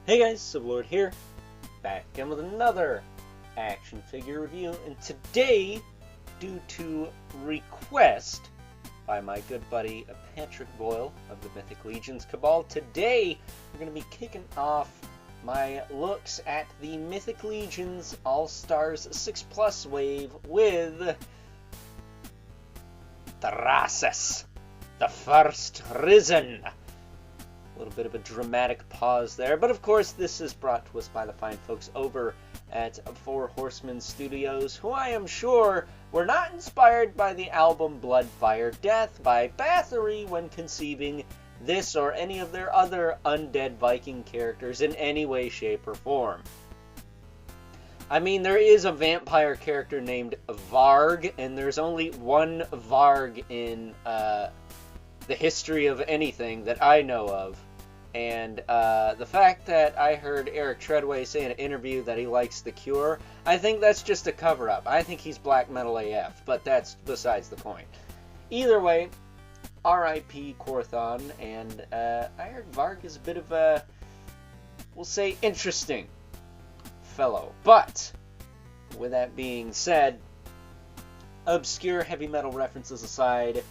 Hey guys, Civilord here, back again with another action figure review, and today, due to request by my good buddy Patrick Boyle of the Mythic Legions Cabal, today we're going to be kicking off my looks at the Mythic Legions All-Stars 6+ wave with Thorasis, the first risen. A little bit of a dramatic pause there, but of course this is brought to us by the fine folks over at Horsemen Studios, who I am sure were not inspired by the album Blood, Fire, Death by Bathory when conceiving this or any of their other undead Viking characters in any way, shape, or form. I mean, there is a vampire character named Varg, and there's only one Varg in the history of anything that I know of. And the fact that I heard Eric Treadway say in an interview that he likes The Cure, I think that's just a cover-up. I think he's black metal AF, but that's besides the point. Either way, R.I.P. Korthon, and I heard Varg is a bit of a, we'll say, interesting fellow. But, with that being said, obscure heavy metal references aside,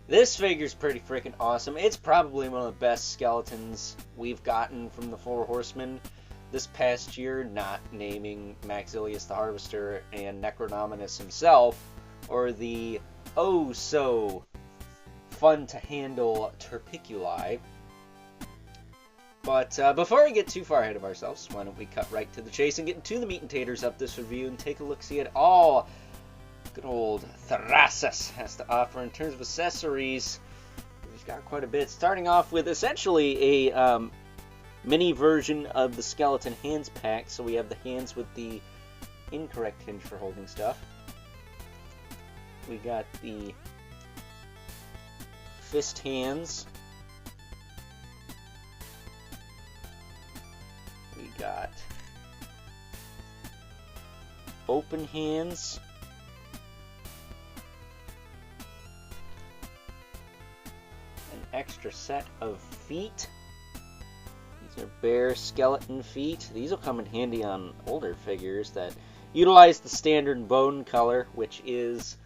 this figure's pretty freaking awesome. It's probably one of the best skeletons we've gotten from the Four Horsemen this past year, not naming Maxilius the Harvester and Necronominus himself, or the oh-so fun-to-handle Terpiculi. But before we get too far ahead of ourselves, why don't we cut right to the chase and get into the meat and taters of this review and take a look-see at all good old Thorasis has to offer in terms of accessories. He's got quite a bit, starting off with essentially a mini version of the skeleton hands pack. So we have the hands with the incorrect hinge for holding stuff. We got the fist hands. We got open hands. Extra set of feet. These are bare skeleton feet. These will come in handy on older figures that utilize the standard bone color, which is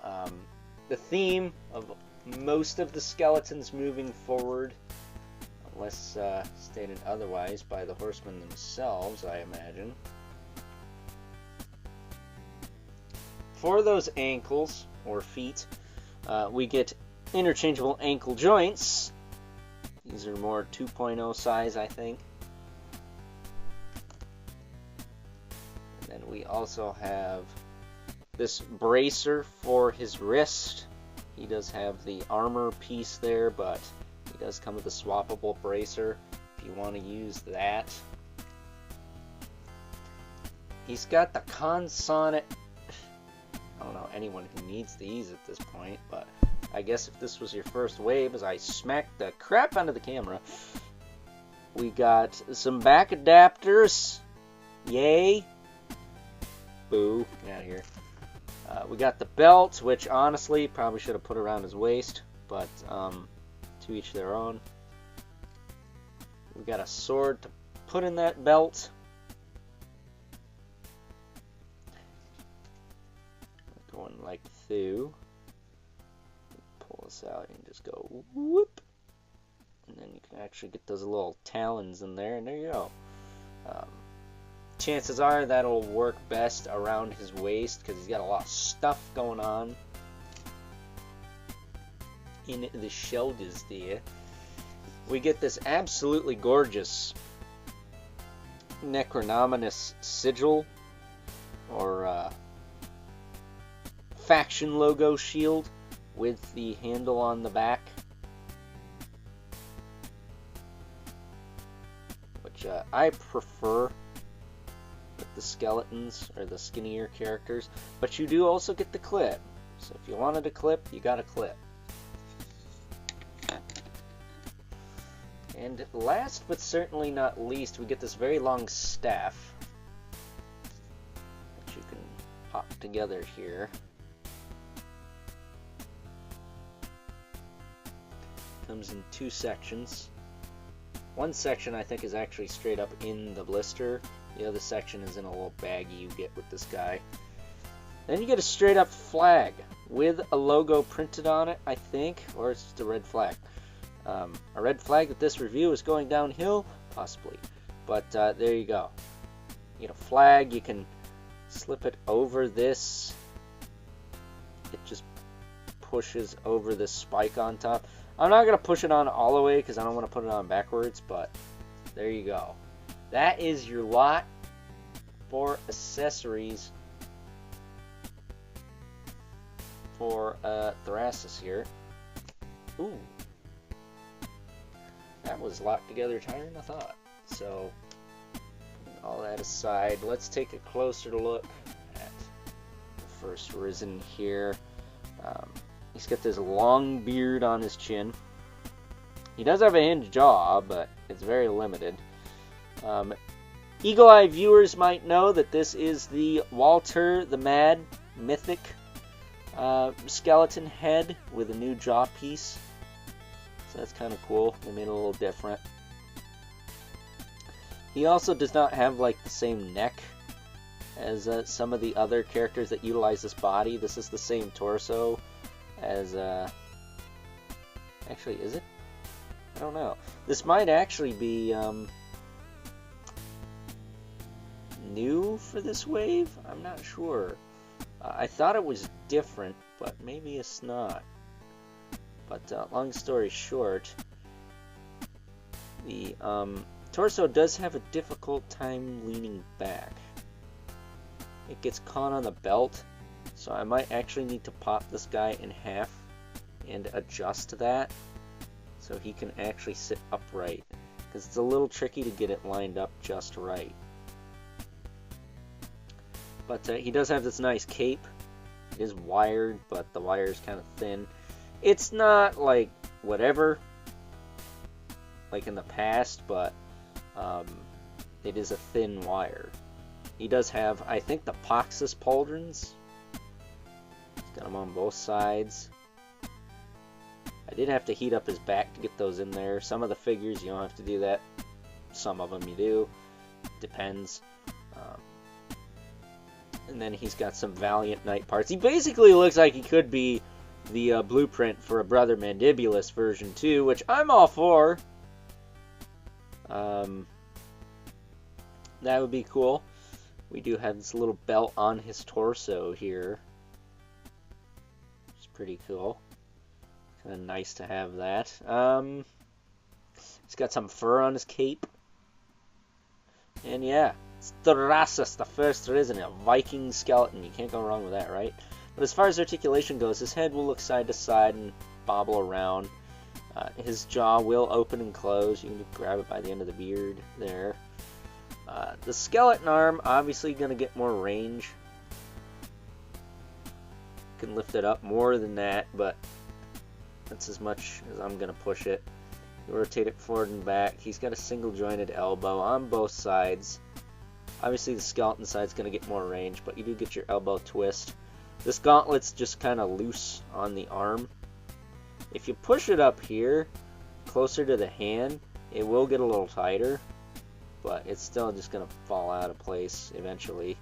the theme of most of the skeletons moving forward, unless stated otherwise by the horsemen themselves, I imagine. For those ankles or feet, we get interchangeable ankle joints. These are more 2.0 size, I think. And then we also have this bracer for his wrist. He does have the armor piece there, but he does come with a swappable bracer if you want to use that. He's got the consonant. I don't know anyone who needs these at this point, but I guess if this was your first wave, as I smacked the crap out of the camera, we got some back adapters. Yay. Boo. Get out of here. We got the belt, which honestly probably should have put around his waist, but to each their own. We got a sword to put in that belt. Going like through. Pull this out and just go whoop, and then you can actually get those little talons in there, and there you go. Chances are that'll work best around his waist because he's got a lot of stuff going on in the shoulders there. We get this absolutely gorgeous Necronominus sigil, or faction logo shield, with the handle on the back, which I prefer with the skeletons or the skinnier characters, but you do also get the clip, so if you wanted a clip, you got a clip. And last but certainly not least, we get this very long staff that you can pop together here. Comes in two sections. One section I think is actually straight up in the blister. The other section is in a little baggie you get with this guy. Then you get a straight up flag with a logo printed on it, I think, or it's just a red flag. A red flag that this review is going downhill, possibly. But there you go. You get a flag, you can slip it over this. It just pushes over this spike on top. I'm not going to push it on all the way because I don't want to put it on backwards, but there you go. That is your lot for accessories for Thorasis here. Ooh. That was locked together tighter than I thought. So, all that aside, let's take a closer look at the first Risen here. He's got this long beard on his chin. He does have a hinged jaw, but it's very limited. Eagle-eye viewers might know that this is the Walter the Mad Mythic skeleton head with a new jaw piece. So that's kind of cool. They made it a little different. He also does not have like the same neck as some of the other characters that utilize this body. This is the same torso as actually, is it? I don't know. This might actually be new for this wave. I'm not sure. I thought it was different, but maybe it's not. But long story short, the torso does have a difficult time leaning back. It gets caught on the belt, so I might actually need to pop this guy in half and adjust that so he can actually sit upright, because it's a little tricky to get it lined up just right. But he does have this nice cape. It is wired, but the wire is kind of thin. It's not like whatever like in the past, but it is a thin wire. He does have, I think, the Poxus pauldrons. He's got them on both sides. I did have to heat up his back to get those in there. Some of the figures you don't have to do that. Some of them you do. Depends. And then he's got some Valiant Knight parts. He basically looks like he could be the blueprint for a Brother Mandibulus version 2, which I'm all for. That would be cool. We do have this little belt on his torso here. It's pretty cool. Kind of nice to have that. He's got some fur on his cape. And yeah, it's Thorasis, the first Risen, a Viking skeleton. You can't go wrong with that, right? But as far as articulation goes, his head will look side to side and bobble around. His jaw will open and close. You can grab it by the end of the beard there. The skeleton arm, obviously going to get more range. You can lift it up more than that, but that's as much as I'm going to push it. You rotate it forward and back. He's got a single jointed elbow on both sides. Obviously the skeleton side's going to get more range, but you do get your elbow twist. This gauntlet's just kind of loose on the arm. If you push it up here, closer to the hand, it will get a little tighter, but it's still just going to fall out of place eventually,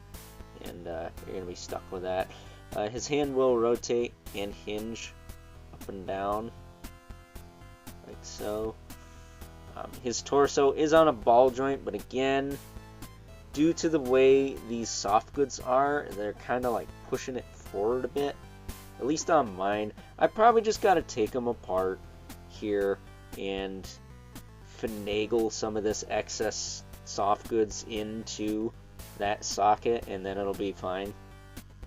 and you're going to be stuck with that. His hand will rotate and hinge up and down, like so. His torso is on a ball joint, but again, due to the way these soft goods are, they're kind of like pushing it forward a bit. At least on mine. I probably just got to take them apart here and finagle some of this excess soft goods into that socket, and then it'll be fine.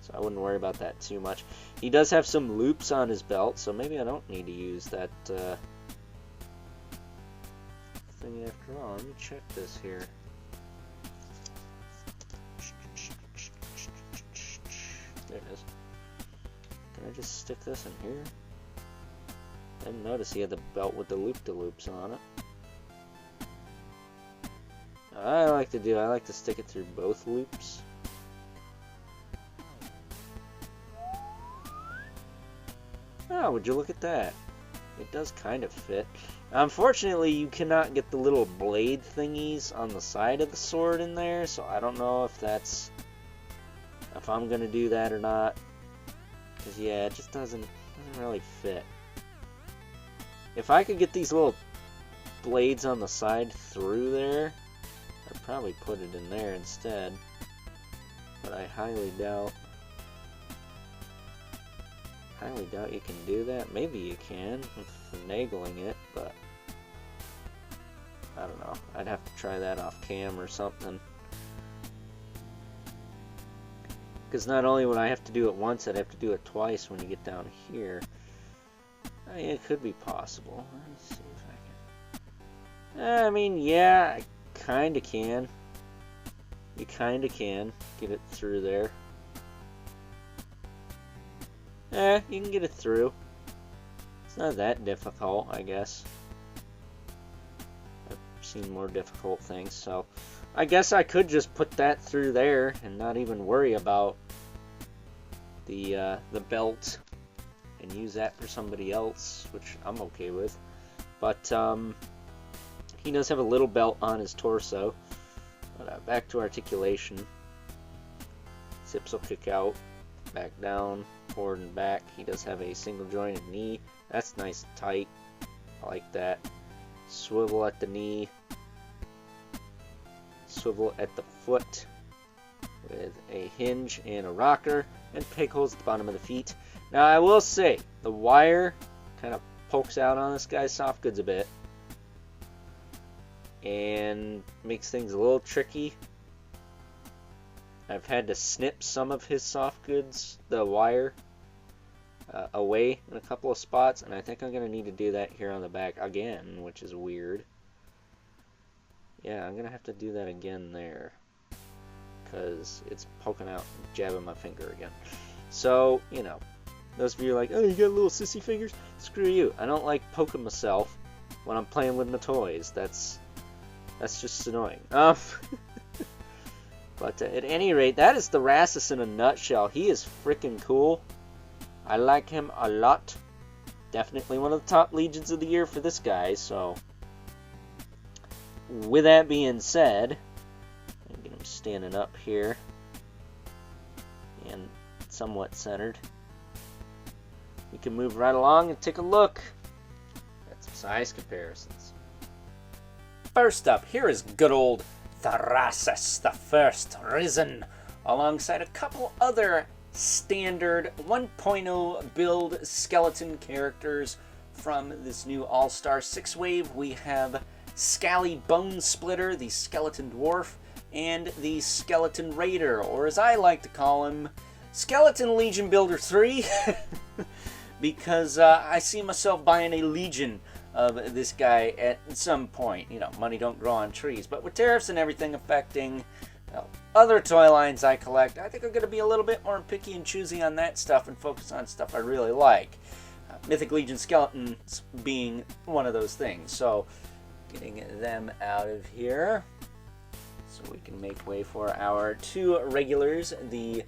So I wouldn't worry about that too much. He does have some loops on his belt, so maybe I don't need to use that thing after all. Let me check this here. There it is. Can I just stick this in here? I didn't notice he had the belt with the loop-de-loops on it. I like to stick it through both loops. Oh, would you look at that? it does kind of fit. Unfortunately, you cannot get the little blade thingies on the side of the sword in there, so I don't know if I'm gonna do that or not. Because yeah, it just doesn't really fit. If I could get these little blades on the side through there, I'd probably put it in there instead. But I highly doubt you can do that. Maybe you can with finagling it, but I don't know. I'd have to try that off cam or something. Because not only would I have to do it once, I'd have to do it twice when you get down here. I mean, it could be possible. Let me see if I can. I mean, yeah, I kind of can. You kind of can get it through there. You can get it through. It's not that difficult, I guess. I've seen more difficult things, so I guess I could just put that through there and not even worry about the belt and use that for somebody else, which I'm okay with. But he does have a little belt on his torso. But back to articulation. Zips will kick out, back down, forward and back. He does have a single jointed knee. That's nice and tight. I like that. Swivel at the knee. Swivel at the foot with a hinge and a rocker, and peg holes at the bottom of the feet. Now I will say, the wire kind of pokes out on this guy's soft goods a bit and makes things a little tricky. I've had to snip some of his soft goods, the wire, away in a couple of spots, and I think I'm going to need to do that here on the back again, which is weird. Yeah, I'm going to have to do that again there, because it's poking out and jabbing my finger again. So, you know, those of you are like, oh, you got little sissy fingers? Screw you. I don't like poking myself when I'm playing with my toys. That's just annoying. But at any rate, that is Thorasis in a nutshell. He is freaking cool. I like him a lot. Definitely one of the top legions of the year for this guy. So, with that being said, I'm get him standing up here and somewhat centered. We can move right along and take a look at some size comparisons. First up, here is good old Thorasis, the first risen, alongside a couple other standard 1.0 build skeleton characters from this new All-Star 6-Wave. We have Scally Bone Splitter, the Skeleton Dwarf, and the Skeleton Raider, or as I like to call him, Skeleton Legion Builder 3, because I see myself buying a Legion of this guy at some point. You know, money don't grow on trees, but with tariffs and everything affecting other toy lines I collect, I think I'm going to be a little bit more picky and choosy on that stuff and focus on stuff I really like. Mythic Legion Skeletons being one of those things. So, getting them out of here so we can make way for our two regulars, the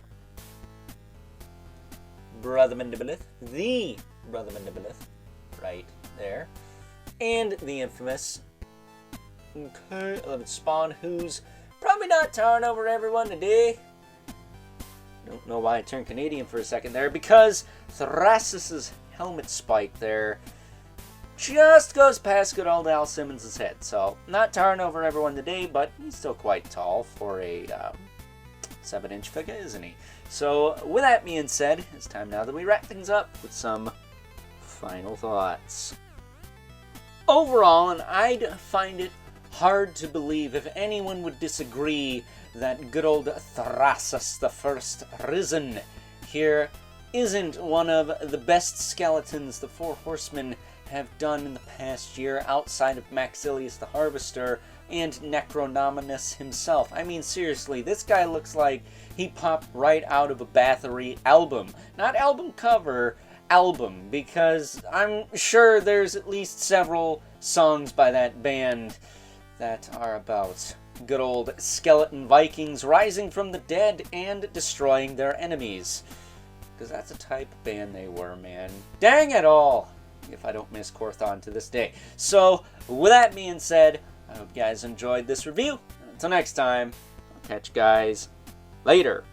Brother Mandibilith, right there, and the infamous 11 Spawn, who's probably not towering over everyone today. Don't know why I turned Canadian for a second there, because Thorasis' helmet spike there just goes past good old Al Simmons' head. So, not towering over everyone today, but he's still quite tall for a 7-inch figure, isn't he? So, with that being said, it's time now that we wrap things up with some final thoughts. Overall, and I'd find it hard to believe if anyone would disagree that good old Thorasis, the first risen, here isn't one of the best skeletons the Four Horsemen have done in the past year, outside of Maxilius the Harvester and Necronominus himself. I mean, seriously, this guy looks like he popped right out of a Bathory album. Not album cover, album, because I'm sure there's at least several songs by that band that are about good old skeleton Vikings rising from the dead and destroying their enemies. Because that's the type of band they were, man. Dang it all! if I don't miss Korthon to this day. So, with that being said, I hope you guys enjoyed this review. Until next time, I'll catch you guys later.